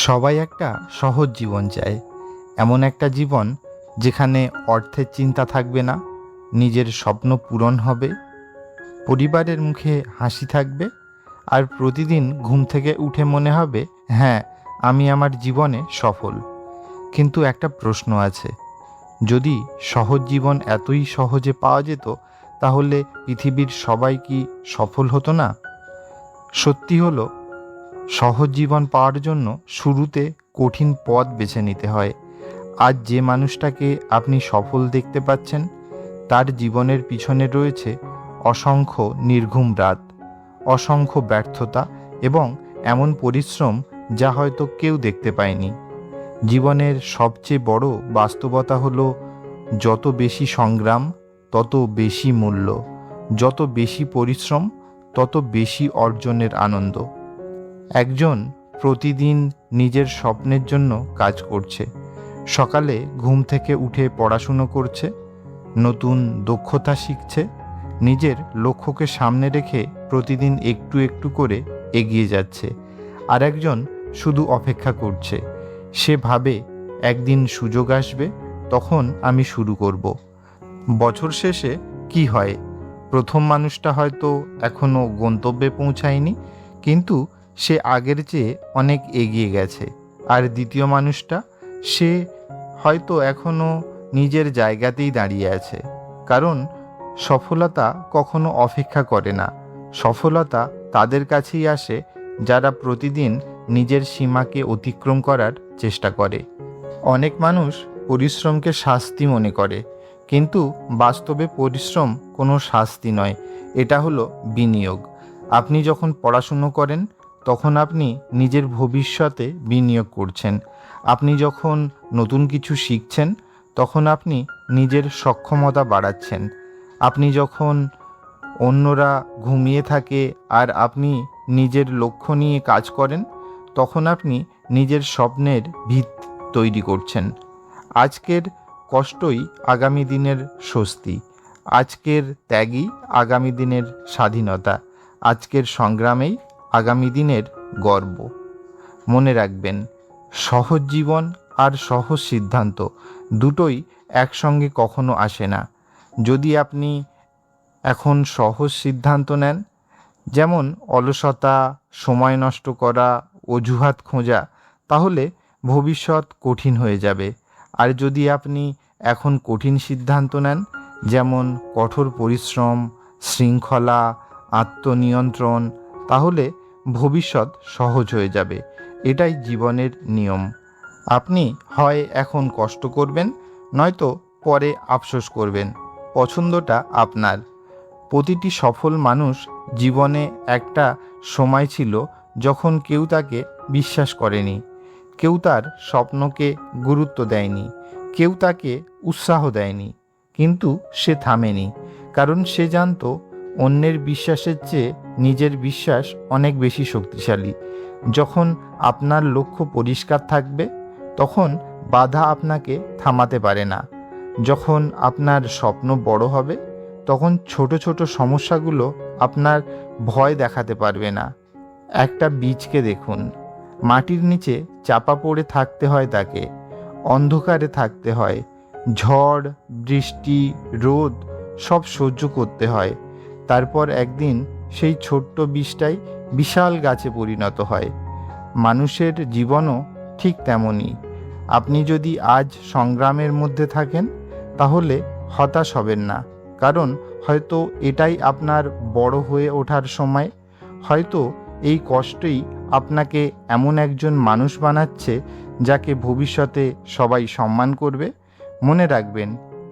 সবাই একটা সহজ জীবন চায়, এমন একটা জীবন যেখানে অর্থের চিন্তা থাকবে না, নিজের স্বপ্ন পূরণ হবে, পরিবারের মুখে হাসি থাকবে, আর প্রতিদিন ঘুম থেকে উঠে মনে হবে হ্যাঁ, আমি আমার জীবনে সফল। কিন্তু একটা প্রশ্ন আছে, যদি সহজ জীবন এতই সহজে পাওয়া যেত তাহলে পৃথিবীর সবাই কি সফল হতো না? সত্যি হলো, সহজ জীবন পাওয়ার জন্য শুরুতে কঠিন পথ বেছে নিতে হয়। আজ যে মানুষটাকে আপনি সফল দেখতে পাচ্ছেন, তার জীবনের পিছনে রয়েছে অসংখ্য নির্ঘুম রাত, অসংখ্য ব্যর্থতা এবং এমন পরিশ্রম যা হয়তো কেউ দেখতে পায়নি। জীবনের সবচেয়ে বড় বাস্তবতা হলো, যত বেশি সংগ্রাম তত বেশি মূল্য, যত বেশি পরিশ্রম তত বেশি অর্জনের আনন্দ। একজন প্রতিদিন নিজের স্বপ্নের জন্য কাজ করছে, সকালে ঘুম থেকে উঠে পড়াশুনো করছে, নতুন দক্ষতা শিখছে, নিজের লক্ষ্যকে সামনে রেখে প্রতিদিন একটু একটু করে এগিয়ে যাচ্ছে। আর একজন শুধু অপেক্ষা করছে, সে ভাবে একদিন সুযোগ আসবে, তখন আমি শুরু করব। বছর শেষে কি হয়? প্রথম মানুষটা হয়তো এখনও গন্তব্যে পৌঁছায়নি, কিন্তু সে আগের চেয়ে অনেক এগিয়ে গেছে। আর দ্বিতীয় মানুষটা, সে হয়তো এখনও নিজের জায়গাতেই দাঁড়িয়ে আছে। কারণ সফলতা কখনো অপেক্ষা করে না, সফলতা তাদের কাছেই আসে যারা প্রতিদিন নিজের সীমাকে অতিক্রম করার চেষ্টা করে। অনেক মানুষ পরিশ্রমকে শাস্তি মনে করে, কিন্তু বাস্তবে পরিশ্রম কোনো শাস্তি নয়, এটা হলো বিনিয়োগ। আপনি যখন পড়াশুনো করেন তখন আপনি নিজের ভবিষ্যতে বিনিয়োগ করছেন। আপনি যখন নতুন কিছু শিখছেন তখন আপনি নিজের সক্ষমতা বাড়াচ্ছেন। আপনি যখন অন্যরা ঘুমিয়ে থাকে আর আপনি নিজের লক্ষ্য নিয়ে কাজ করেন, তখন আপনি নিজের স্বপ্নের ভিত তৈরি করছেন। আজকের কষ্টই আগামী দিনের স্বস্তি, আজকের ত্যাগই আগামী দিনের স্বাধীনতা, আজকের সংগ্রামেই আগামী দিনের গর্ব। মনে রাখবেন, সহজ জীবন আর সহজ সিদ্ধান্ত দুটোই একসঙ্গে কখনো আসে না। যদি আপনি এখন সহজ সিদ্ধান্ত নেন, যেমন অলসতা, সময় নষ্ট করা, অজুহাত খোঁজা, তাহলে ভবিষ্যৎ কঠিন হয়ে যাবে। আর যদি আপনি এখন কঠিন সিদ্ধান্ত নেন, যেমন কঠোর পরিশ্রম, শৃঙ্খলা, আত্মনিয়ন্ত্রণ, তাহলে ভবিষ্যৎ সহজ হয়ে যাবে। এটাই জীবনের নিয়ম। আপনি হয় এখন কষ্ট করবেন, নয়তো পরে আফসোস করবেন। পছন্দটা আপনার। প্রতিটি সফল মানুষ জীবনে একটা সময় ছিল যখন কেউ তাকে বিশ্বাস করেনি, কেউ তার স্বপ্নকে গুরুত্ব দেয়নি, কেউ তাকে উৎসাহ দেয়নি, কিন্তু সে থামেনি। কারণ সে জানতো অন্যের বিশ্বাসের চেয়ে নিজের বিশ্বাস অনেক বেশি শক্তিশালী। যখন আপনার লক্ষ্য পরিষ্কার থাকবে, তখন বাধা আপনাকে থামাতে পারে না। যখন আপনার স্বপ্ন বড় হবে, তখন ছোট ছোট সমস্যাগুলো আপনার ভয় দেখাতে পারবে না। একটা বীজকে দেখুন, মাটির নিচে চাপা পড়ে থাকতে হয় তাকে, অন্ধকারে থাকতে হয়, ঝড়, বৃষ্টি, রোদ সব সহ্য করতে হয়। তারপর একদিন সেই ছোট্ট বীজটাই বিশাল গাছে পরিণত হয়। মানুষের জীবনও ঠিক তেমনই। আপনি যদি আজ সংগ্রামের মধ্যে থাকেন, তাহলে হতাশ হবেন না, কারণ হয়তো এটাই আপনার বড় হয়ে ওঠার সময়। হয়তো এই কষ্টই আপনাকে এমন একজন মানুষ বানাচ্ছে যাকে ভবিষ্যতে সবাই সম্মান করবে। মনে রাখবেন,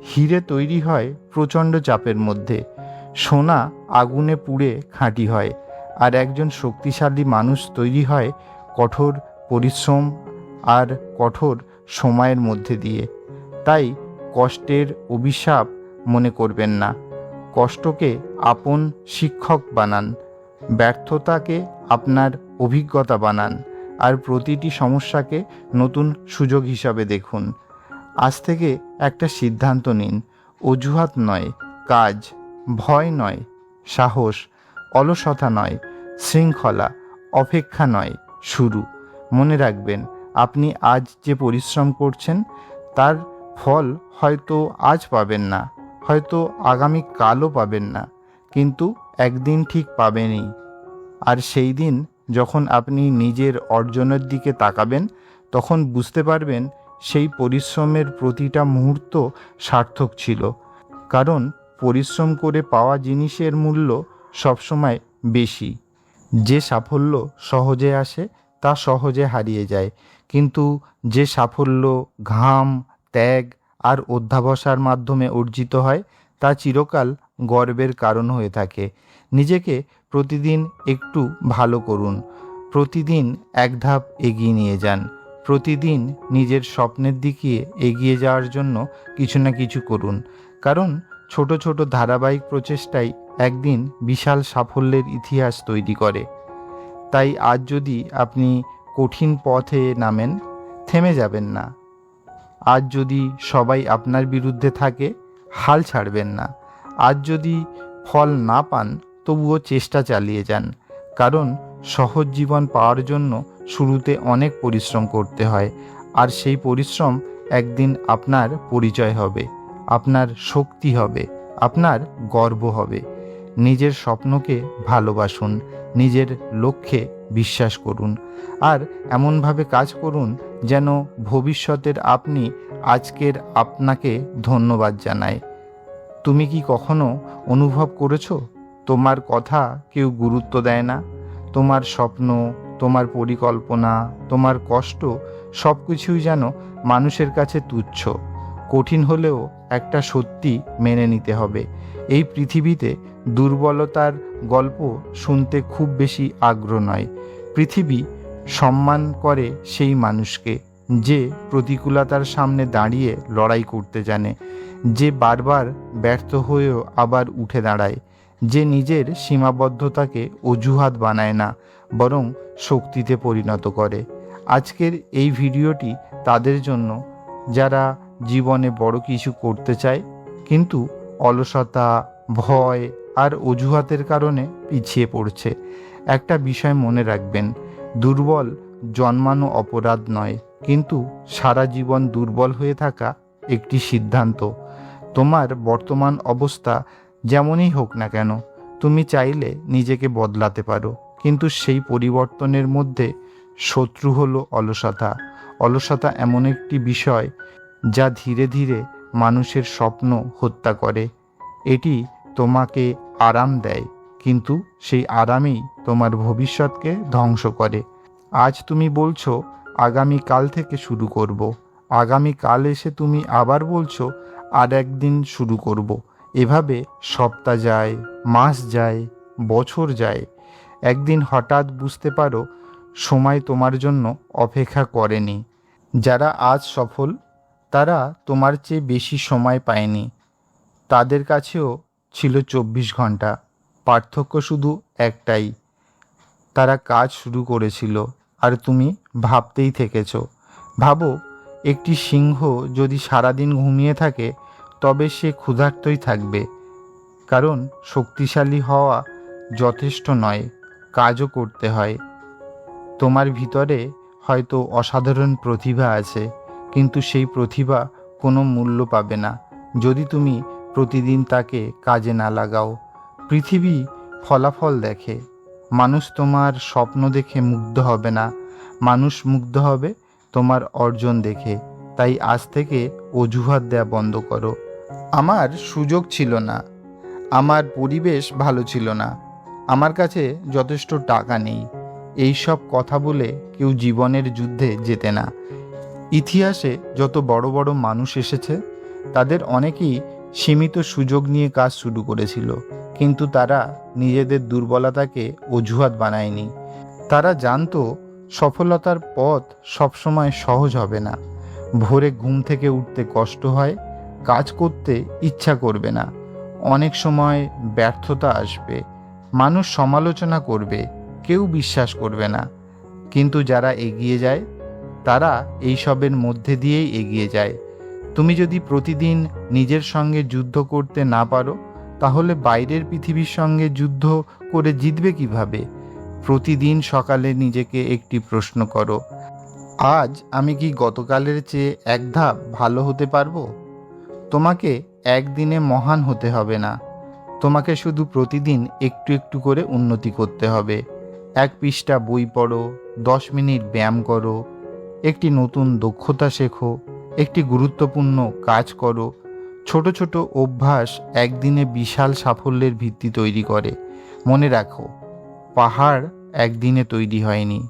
হিরে তৈরি হয় প্রচণ্ড চাপের মধ্যে, সোনা আগুনে পুড়ে খাঁটি হয়, আর একজন শক্তিশালী মানুষ তৈরি হয় কঠোর পরিশ্রম আর কঠোর সময়ের মধ্যে দিয়ে। তাই কষ্টের অভিশাপ মনে করবেন না, কষ্টকে আপন শিক্ষক বানান, ব্যর্থতাকে আপনার অভিজ্ঞতা বানান, আর প্রতিটি সমস্যাকে নতুন সুযোগ হিসাবে দেখুন। আজ থেকে একটা সিদ্ধান্ত নিন, অজুহাত নয় কাজ, ভয় নয় সাহস, অলসতা নয় শৃঙ্খলা, অপেক্ষা নয় শুরু। মনে রাখবেন, আপনি আজ যে পরিশ্রম করছেন তার ফল হয়তো আজ পাবেন না, হয়তো আগামীকালও পাবেন না, কিন্তু একদিন ঠিক পাবেনই। আর সেই দিন যখন আপনি নিজের অর্জনের দিকে তাকাবেন, তখন বুঝতে পারবেন সেই পরিশ্রমের প্রতিটা মুহূর্ত সার্থক ছিল। কারণ পরিশ্রম করে পাওয়া জিনিসের মূল্য সবসময় বেশি। যে সাফল্য সহজে আসে তা সহজে হারিয়ে যায়, কিন্তু যে সাফল্য ঘাম, ত্যাগ আর অধ্যবসায়ের মাধ্যমে অর্জিত হয় তা চিরকাল গর্বের কারণ হয়ে থাকে। নিজেকে প্রতিদিন একটু ভালো করুন, প্রতিদিন এক ধাপ এগিয়ে নিয়ে যান, প্রতিদিন নিজের স্বপ্নের দিকে এগিয়ে যাওয়ার জন্য কিছু না কিছু করুন। কারণ ছোট ছোট ধারাবাহিক প্রচেষ্টাই একদিন বিশাল সাফল্যের ইতিহাস তৈরি করে। তাই আজ যদি আপনি কঠিন পথে নামেন, থেমে যাবেন না। আজ যদি সবাই আপনার বিরুদ্ধে থাকে, হাল ছাড়বেন না। আজ যদি ফল না পান, তবুও চেষ্টা চালিয়ে যান। কারণ সহজ জীবন পাওয়ার জন্য শুরুতে অনেক পরিশ্রম করতে হয়, আর সেই পরিশ্রম একদিন আপনার পরিচয় হবে, আপনার শক্তি হবে, আপনার গর্ব হবে। নিজের স্বপ্নকে ভালোবাসুন, নিজের লক্ষ্যে বিশ্বাস করুন, আর এমনভাবে কাজ করুন যেন ভবিষ্যতের আপনি আজকের আপনাকে ধন্যবাদ জানায়। তুমি কি কখনো অনুভব করেছো তোমার কথা কেউ গুরুত্ব দেয় না? তোমার স্বপ্ন, তোমার পরিকল্পনা, তোমার কষ্ট সব কিছুই যেন মানুষের কাছে তুচ্ছ। কঠিন হলেও একটা সত্যি মেনে নিতে হবে, এই পৃথিবীতে দুর্বলতার গল্প শুনতে খুব বেশি আগ্রহ নয়। পৃথিবী সম্মান করে সেই মানুষকে যে প্রতিকূলতার সামনে দাঁড়িয়ে লড়াই করতে জানে, যে বারবার ব্যর্থ হয়েও আবার উঠে দাঁড়ায়, যে নিজের সীমাবদ্ধতাকে অজুহাত বানায় না, বরং শক্তিতে পরিণত করে। আজকের এই ভিডিওটি তাদের জন্য যারা জীবনে বড় কিছু করতে চায় কিন্তু অলসতা, ভয় আর অজুহাতের কারণে পিছিয়ে পড়ছে। একটা বিষয় মনে রাখবেন, দুর্বল জন্মানো অপরাধ নয়, কিন্তু সারা জীবন দুর্বল হয়ে থাকা একটি সিদ্ধান্ত। তোমার বর্তমান অবস্থা যেমনই হোক না কেন, তুমি চাইলে নিজেকে বদলাতে পারো, কিন্তু সেই পরিবর্তনের মধ্যে শত্রু হলো অলসতা। অলসতা এমন একটি বিষয় যা ধীরে ধীরে মানুষের স্বপ্ন হত্যা করে। এটি তোমাকে আরাম দেয়, কিন্তু সেই আরামেই তোমার ভবিষ্যৎকে ধ্বংস করে। আজ তুমি বলছো আগামীকাল থেকে শুরু করব, আগামীকাল এসে তুমি আবার বলছো আর একদিন শুরু করব। এভাবে সপ্তাহ যায়, মাস যায়, বছর যায়। একদিন হঠাৎ বুঝতে পারো সময় তোমার জন্য অপেক্ষা করেনি। যারা আজ সফল তারা তোমার চেয়ে বেশি সময় পায়নি, তাদের কাছেও ছিল 24 ঘন্টা। পার্থক্য শুধু একটাই, তারা কাজ শুরু করেছিল আর তুমি ভাবতেই থেকেছ। ভাবো, একটি সিংহ যদি সারাদিন ঘুমিয়ে থাকে তবে সে ক্ষুধার্তই থাকবে, কারণ শক্তিশালী হওয়া যথেষ্ট নয়, কাজও করতে হয়। তোমার ভিতরে হয়তো অসাধারণ প্রতিভা আছে, কিন্তু সেই প্রতিভা কোনো মূল্য পাবে না যদি তুমি প্রতিদিন তাকে কাজে না লাগাও। পৃথিবী ফলাফল দেখে, মানুষ তোমার স্বপ্ন দেখে মুগ্ধ হবে না, মানুষ মুগ্ধ হবে তোমার অর্জন দেখে। তাই আজ থেকে অজুহাত দেয়া বন্ধ করো। আমার সুযোগ ছিল না, আমার পরিবেশ ভালো ছিল না, আমার কাছে যথেষ্ট টাকা নেই, এই সব কথা বলে কেউ জীবনের যুদ্ধে জেতে না। ইতিহাসে যত বড় বড় মানুষ এসেছে তাদের অনেকেই সীমিত সুযোগ নিয়ে কাজ শুরু করেছিল, কিন্তু তারা নিজেদের দুর্বলতাকে অজুহাত বানায়নি। তারা জানতো সফলতার পথ সবসময় সহজ হবে না। ভোরে ঘুম থেকে উঠতে কষ্ট হয়, কাজ করতে ইচ্ছা করবে না, অনেক সময় ব্যর্থতা আসবে, মানুষ সমালোচনা করবে, কেউ বিশ্বাস করবে না। কিন্তু যারা এগিয়ে যায় তারা এই সবের মধ্যে দিয়েই এগিয়ে যায়। তুমি যদি প্রতিদিন নিজের সঙ্গে যুদ্ধ করতে না পারো, তাহলে বাইরের পৃথিবীর সঙ্গে যুদ্ধ করে জিতবে কিভাবে? প্রতিদিন সকালে নিজেকে একটি প্রশ্ন করো, আজ আমি কি গতকালের চেয়ে এক ধাপ ভালো হতে পারবো? তোমাকে একদিনে মহান হতে হবে না। তোমাকে শুধু প্রতিদিন একটু একটু করে উন্নতি করতে হবে। 1 পৃষ্ঠা বই পড়ো, 10 মিনিট ব্যায়াম করো, একটি নতুন দক্ষতা শেখো, একটি গুরুত্বপূর্ণ কাজ করো। ছোট ছোট অভ্যাস একদিনে বিশাল সাফল্যের ভিত্তি তৈরি করে। মনে রাখো, পাহাড় একদিনে তৈরি হয়নি,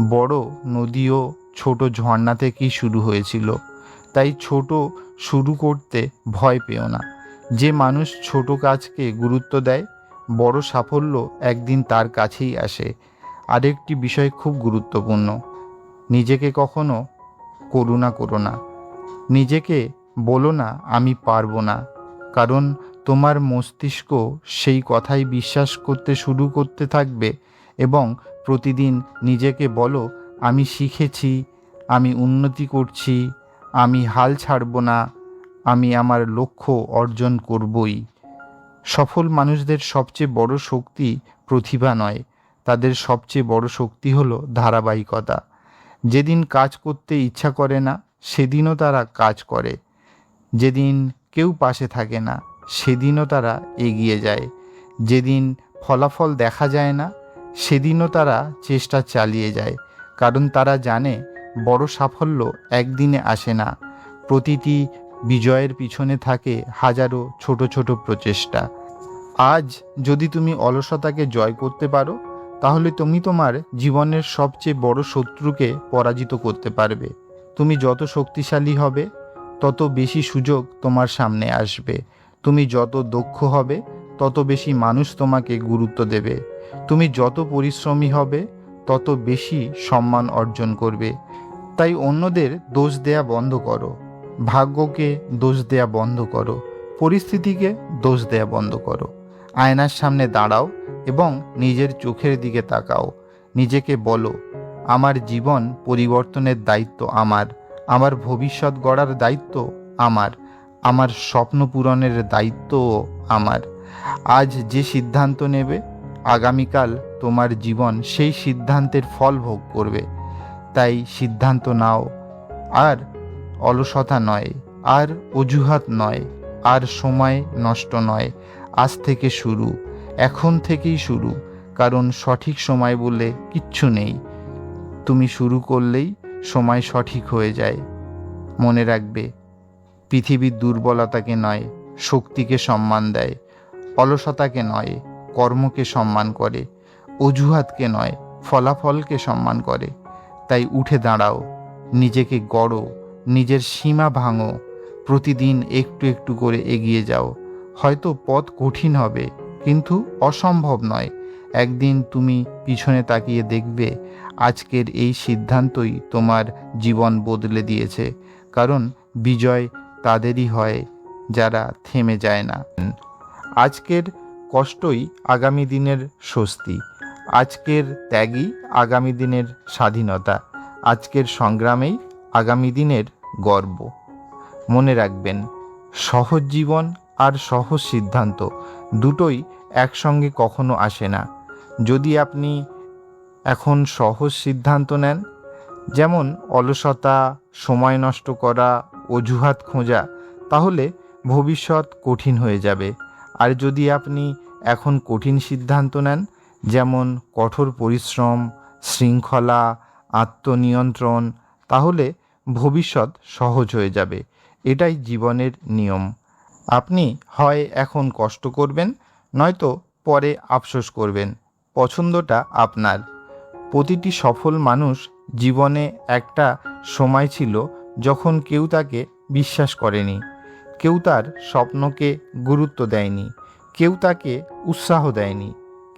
বড় নদীও ছোট ঝর্ণা থেকেই শুরু হয়েছিল। তাই ছোট শুরু করতে ভয় পেও না। যে মানুষ ছোট কাজকে গুরুত্ব দেয়, বড় সাফল্য একদিন তার কাছেই আসে। আরেকটি বিষয় খুব গুরুত্বপূর্ণ, নিজেকে কখনো করুণা করো না। নিজেকে বলো না আমি পারবো না, কারণ তোমার মস্তিষ্ক সেই কথাই বিশ্বাস করতে শুরু করতে থাকবে। এবং প্রতিদিন নিজেকে বলো আমি শিখেছি, আমি উন্নতি করছি, আমি হাল ছাড়বো না, আমি আমার লক্ষ্য অর্জন করবই। সফল মানুষদের সবচেয়ে বড় শক্তি প্রতিভা নয়, তাদের সবচেয়ে বড় শক্তি হলো ধারাবাহিকতা। যেদিন কাজ করতে ইচ্ছা করে না, সেদিনও তারা কাজ করে। যেদিন কেউ পাশে থাকে না, সেদিনও তারা এগিয়ে যায়। যেদিন ফলাফল দেখা যায় না, সেদিনও তারা চেষ্টা চালিয়ে যায়। কারণ তারা জানে বড় সাফল্য একদিনে আসে না, প্রতিটি বিজয়ের পিছনে থাকে হাজারো ছোট ছোট প্রচেষ্টা। আজ যদি তুমি অলসতাকে জয় করতে পারো, তাহলে তুমি তোমার জীবনের সবচেয়ে বড় শত্রুকে পরাজিত করতে পারবে। তুমি যত শক্তিশালী হবে, তত বেশি সুযোগ তোমার সামনে আসবে। তুমি যত দক্ষ হবে, তত বেশি মানুষ তোমাকে গুরুত্ব দেবে। তুমি যত পরিশ্রমী হবে, তত বেশি সম্মান অর্জন করবে। তাই অন্যদের দোষ দেয়া বন্ধ করো, ভাগ্যকে দোষ দেয়া বন্ধ করো, পরিস্থিতিকে দোষ দেয়া বন্ধ করো। আয়নার সামনে দাঁড়াও এবং নিজের চোখের দিকে তাকাও। নিজেকে বলো, আমার জীবন পরিবর্তনের দায়িত্ব আমার, আমার ভবিষ্যৎ গড়ার দায়িত্ব আমার, আমার স্বপ্ন পূরণের দায়িত্বও আমার। আজ যে সিদ্ধান্ত নেবে, আগামীকাল তোমার জীবন সেই সিদ্ধান্তের ফল ভোগ করবে। তাই সিদ্ধান্ত নাও, আর অলসতা নয়, আর অজুহাত নয়, আর সময় নষ্ট নয়। আজ থেকে শুরু, এখন থেকেই শুরু, কারণ সঠিক সময় বলে কিচ্ছু নেই। তুমি শুরু করলেই সময় সঠিক হয়ে যায়। মনে রাখবে, পৃথিবীর দুর্বলতাকে নয়, শক্তিকে সম্মান দেয়। অলসতাকে নয়, কর্মকে সম্মান করে। অজুহাতকে নয়, ফলাফলকে সম্মান করে। তাই উঠে দাঁড়াও, নিজেকে গড়ো, নিজের সীমা ভাঙো, প্রতিদিন একটু একটু করে এগিয়ে যাও। হয়তো পথ কঠিন হবে, কিন্তু অসম্ভব নয়। একদিন তুমি পিছনে তাকিয়ে দেখবে আজকের এই সিদ্ধান্তই তোমার জীবন বদলে দিয়েছে। কারণ বিজয় তাদেরই হয় যারা থেমে যায় না। আজকের কষ্টই আগামী দিনের স্বস্তি, আজকের ত্যাগই আগামী দিনের স্বাধীনতা, আজকের সংগ্রামেই আগামী দিনের গর্ব। মনে রাখবেন, সহজ জীবন আর সহজ সিদ্ধান্ত দুটোই একসঙ্গে কখনো আসে না। যদি আপনি এখন সহজ সিদ্ধান্ত নেন, যেমন অলসতা, সময় নষ্ট করা, অজুহাত খোঁজা, তাহলে ভবিষ্যৎ কঠিন হয়ে যাবে। আর যদি আপনি এখন কঠিন সিদ্ধান্ত নেন, যেমন কঠোর পরিশ্রম, শৃঙ্খলা, আত্মনিয়ন্ত্রণ, তাহলে ভবিষ্যৎ সহজ হয়ে যাবে। এটাই জীবনের নিয়ম। আপনি হয় এখন কষ্ট করবেন, নয়তো পরে আফসোস করবেন। পছন্দটা আপনার। প্রতিটি সফল মানুষ জীবনে একটা সময় ছিল যখন কেউ তাকে বিশ্বাস করেনি, কেউ তার স্বপ্নকে গুরুত্ব দেয়নি, কেউ তাকে উৎসাহ দেয়নি।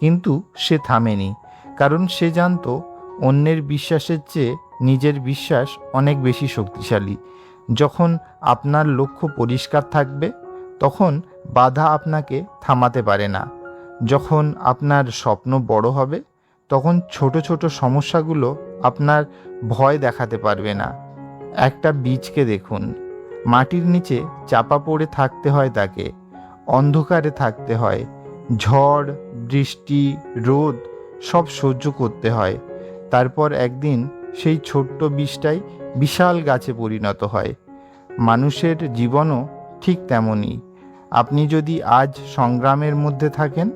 কিন্তু সে থামেনি, কারণ সে জানতো অন্যের বিশ্বাসের চেয়ে নিজের বিশ্বাস অনেক বেশি শক্তিশালী। যখন আপনার লক্ষ্য পরিষ্কার থাকবে, তখন বাধা আপনাকে থামাতে পারে না। যখন আপনার স্বপ্ন বড় হবে, তখন ছোট ছোট সমস্যাগুলো আপনার ভয় দেখাতে পারবে না। একটা বীজকে দেখুন, মাটির নিচে চাপা পড়ে থাকতে হয় তাকে, অন্ধকারে থাকতে হয়, ঝড়, বৃষ্টি, রোদ সব সহ্য করতে হয়। তারপর একদিন সেই ছোট্ট বীজটাই বিশাল গাছে পরিণত হয়। মানুষের জীবনও ঠিক তেমনই। আপনি যদি আজ সংগ্রামের মধ্যে থাকেন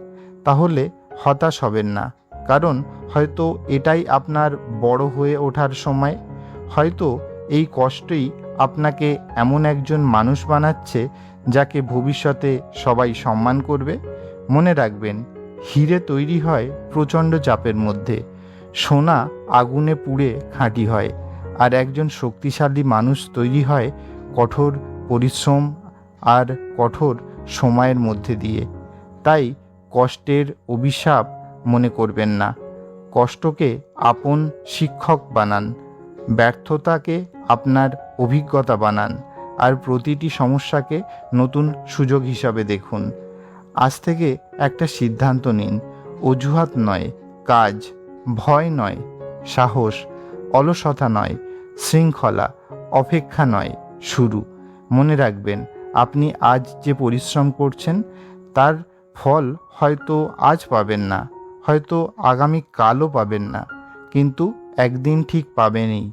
তাহলে হতাশ হবেন না, কারণ হয়তো এটাই আপনার বড় হয়ে ওঠার সময়। হয়তো এই কষ্টই আপনাকে এমন একজন মানুষ বানাচ্ছে যাকে ভবিষ্যতে সবাই সম্মান করবে। মনে রাখবেন, হিরে তৈরি হয় প্রচণ্ড চাপের মধ্যে, সোনা আগুনে পুড়ে খাঁটি হয়, আর একজন শক্তিশালী মানুষ তৈরি হয় কঠোর পরিশ্রম আর কঠোর সময়ের মধ্যে দিয়ে। তাই কষ্টের অভিশাপ মনে করবেন না, কষ্টকে আপন শিক্ষক বানান, ব্যর্থতাকে আপনার অভিজ্ঞতা বানান, আর প্রতিটি সমস্যাকে নতুন সুযোগ হিসাবে দেখুন। আজ থেকে একটা সিদ্ধান্ত নিন, অজুহাত নয় কাজ, ভয় নয় সাহস, অলসতা নয় শৃঙ্খলা, অপেক্ষা নয় শুরু। মনে রাখবেন, আপনি আজ যে পরিশ্রম করছেন তার ফল হয়তো আজ পাবেন না, হয়তো আগামীকালও পাবেন না, কিন্তু একদিন ঠিক পাবেনই।